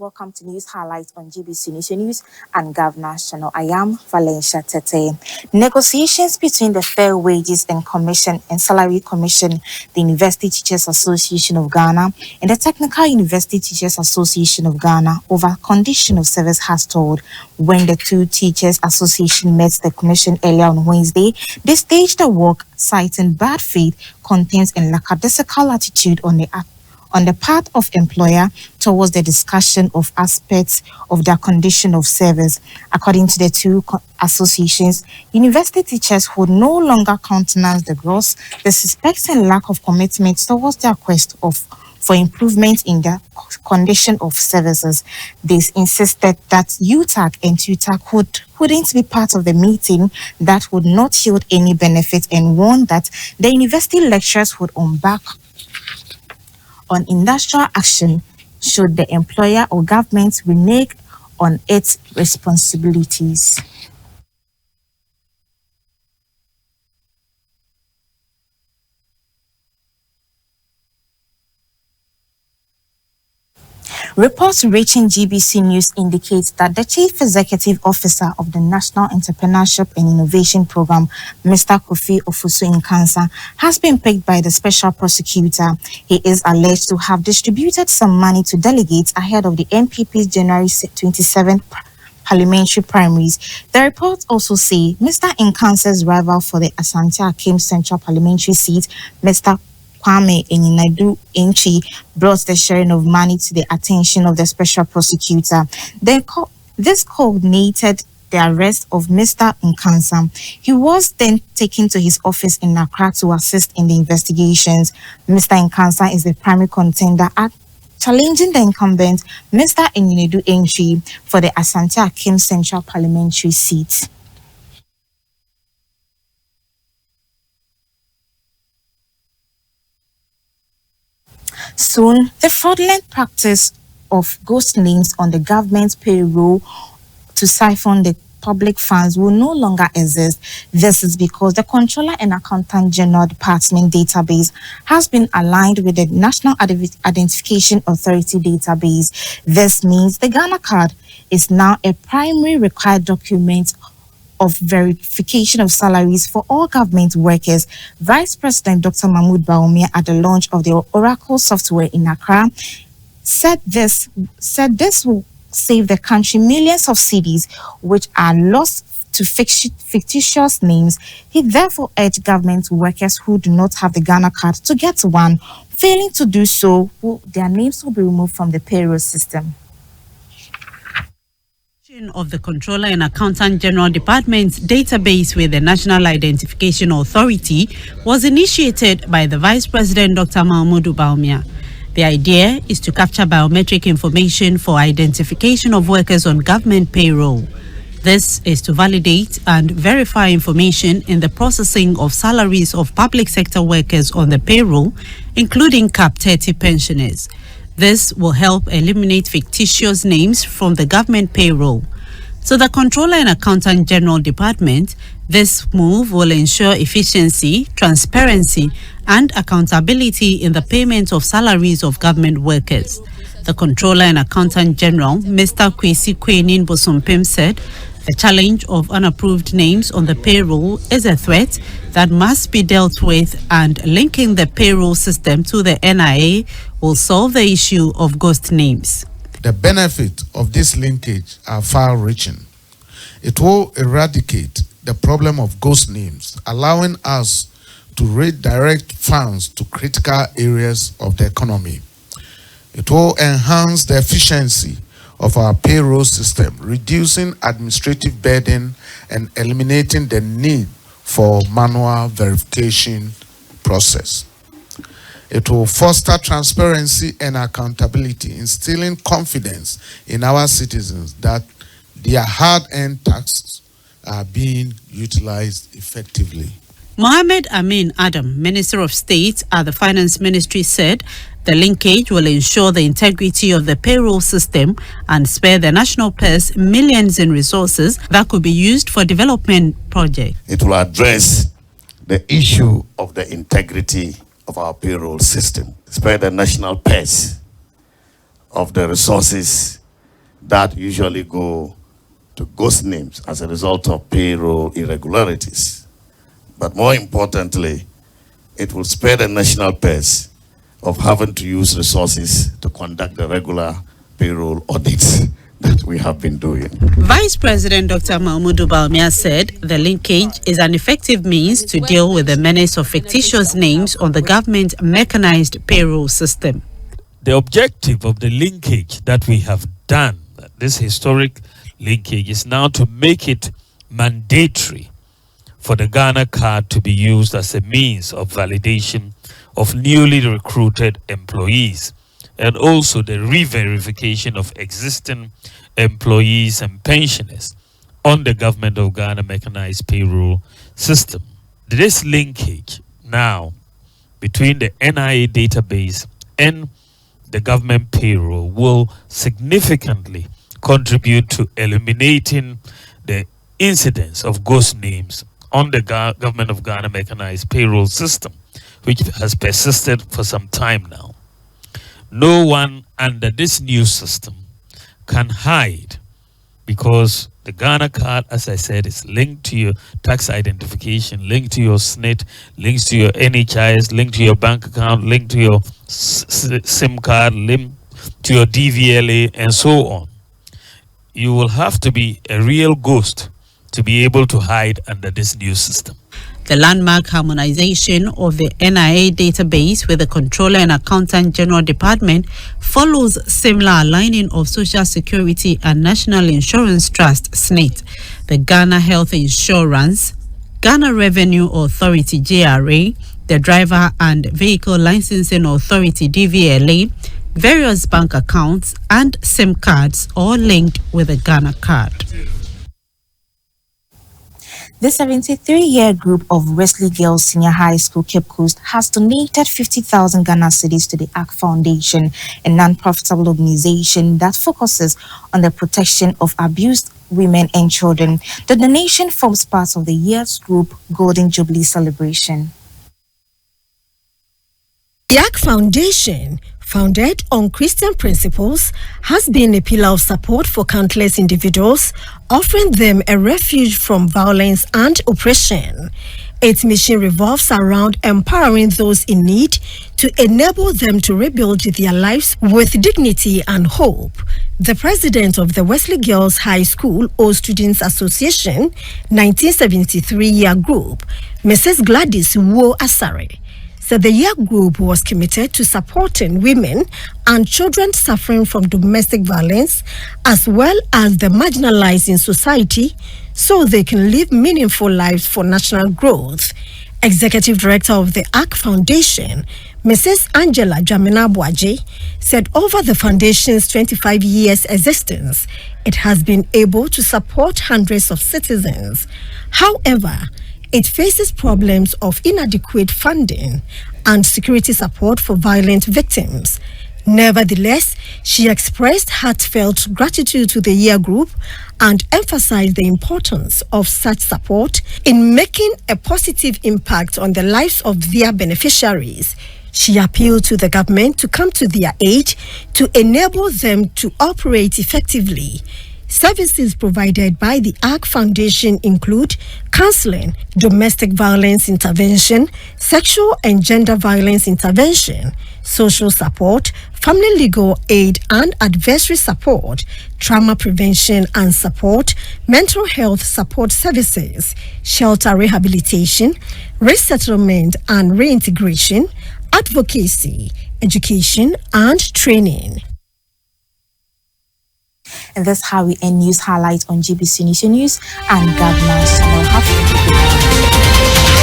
welcome to News Highlight on GBC News and Governors Channel. I am Valencia Tete. Negotiations between the Fair Wages and Commission and Salary Commission, the University Teachers Association of Ghana, and the Technical University Teachers Association of Ghana over condition of service has stalled. When the two teachers association met the commission earlier on Wednesday, they staged a walk citing bad faith, contempt, and lackadaisical attitude on the part of employer towards the discussion of aspects of their condition of service. According to the two associations, university teachers would no longer countenance the gross disrespect and lack of commitment towards their quest for improvement in their condition of services. They insisted that UTAC and TUTAC wouldn't be part of the meeting that would not yield any benefit, and warned that the university lecturers would embark on industrial action should the employer or government renege on its responsibilities. Reports reaching GBC News indicate that the Chief Executive Officer of the National Entrepreneurship and Innovation Program, Mr. Kofi Ofusu-Nkansa, has been picked by the Special Prosecutor. He is alleged to have distributed some money to delegates ahead of the NPP's January 27th parliamentary primaries. The reports also say Mr. Nkansa's rival for the Asante Akim Central Parliamentary seat, Mr. Kwame Eninadu Enchi, brought the sharing of money to the attention of the Special Prosecutor. This coordinated the arrest of Mr. Nkansa. He was then taken to his office in Accra to assist in the investigations. Mr. Nkansa is the primary contender at challenging the incumbent, Mr. Eninadu Enchi, for the Asante Akim Central Parliamentary seat. Soon, the fraudulent practice of ghost names on the government payroll to siphon the public funds will no longer exist. This is because the Controller and Accountant General Department database has been aligned with the National Identification Authority database. This means the Ghana card is now a primary required document of verification of salaries for all government workers. Vice President Dr. Mahmoud Bawumia, at the launch of the Oracle software in Accra, said this will save the country millions of cedis which are lost to fictitious names. He therefore urged government workers who do not have the Ghana card to get one. Failing to do so, their names will be removed from the payroll system. Of the Controller and Accountant General Department's database with the National Identification Authority was initiated by the Vice President Dr. Mahmoud Bawumia. The idea is to capture biometric information for identification of workers on government payroll. This is to validate and verify information in the processing of salaries of public sector workers on the payroll, including Cap 30 pensioners. This will help eliminate fictitious names from the government payroll. So the Controller and Accountant General Department, this move will ensure efficiency, transparency, and accountability in the payment of salaries of government workers. The Controller and Accountant General, Mr. Kwesi Kwenin Bosompem, said the challenge of unapproved names on the payroll is a threat that must be dealt with, and linking the payroll system to the NIA will solve the issue of ghost names. The benefits of this linkage are far-reaching. It will eradicate the problem of ghost names, allowing us to redirect funds to critical areas of the economy. It will enhance the efficiency of our payroll system, reducing administrative burden and eliminating the need for manual verification process. It will foster transparency and accountability, instilling confidence in our citizens that their hard-earned taxes are being utilized effectively. Mohammed Amin Adam, Minister of State at the Finance Ministry, said the linkage will ensure the integrity of the payroll system and spare the national purse millions in resources that could be used for development projects. It will address the issue of the integrity of our payroll system, spare the national purse of the resources that usually go to ghost names as a result of payroll irregularities. But more importantly, it will spare the national purse of having to use resources to conduct the regular payroll audits that we have been doing. Vice President Dr. Mahmoud Bawumia said the linkage is an effective means to deal with the menace of fictitious names on the government mechanized payroll system. The objective of the linkage that we have done, this historic linkage, is now to make it mandatory for the Ghana card to be used as a means of validation of newly recruited employees, and also the re-verification of existing employees and pensioners on the Government of Ghana mechanized payroll system. This linkage now between the NIA database and the government payroll will significantly contribute to eliminating the incidence of ghost names on the Government of Ghana mechanized payroll system, which has persisted for some time now. No one under this new system can hide, because the Ghana card, as I said, is linked to your tax identification, linked to your SNIT, linked to your NHIS, linked to your bank account, linked to your SIM card, linked to your DVLA, and so on. You will have to be a real ghost to be able to hide under this new system. The landmark harmonization of the NIA database with the Controller and Accountant General Department follows similar aligning of Social Security and National Insurance Trust (SNIT), the Ghana Health Insurance, Ghana Revenue Authority (GRA), the Driver and Vehicle Licensing Authority (DVLA), various bank accounts and SIM cards, all linked with the Ghana card. The 73-year group of Wesley Girls Senior High School, Cape Coast, has donated 50,000 Ghana cedis to the ARC Foundation, a non-profitable organization that focuses on the protection of abused women and children. The donation forms part of the year's group Golden Jubilee celebration. The ARC Foundation, founded on Christian principles, has been a pillar of support for countless individuals, offering them a refuge from violence and oppression. Its mission revolves around empowering those in need to enable them to rebuild their lives with dignity and hope. The president of the Wesley Girls High School Old Students Association 1973-year group, Mrs. Gladys Wo Asare, said the year group was committed to supporting women and children suffering from domestic violence, as well as the marginalized in society, so they can live meaningful lives for national growth. Executive Director of the ARC Foundation, Mrs. Angela Jamina Boaje, said over the foundation's 25 years existence, it has been able to support hundreds of citizens. However, it faces problems of inadequate funding and security support for violent victims. Nevertheless, she expressed heartfelt gratitude to the year group and emphasized the importance of such support in making a positive impact on the lives of their beneficiaries. She appealed to the government to come to their aid to enable them to operate effectively. Services provided by the ARC Foundation include counseling, domestic violence intervention, sexual and gender violence intervention, social support, family legal aid and adversary support, trauma prevention and support, mental health support services, shelter rehabilitation, resettlement and reintegration, advocacy, education and training. And that's how we end News Highlight on GBC News and Governance Channel. Have a good day.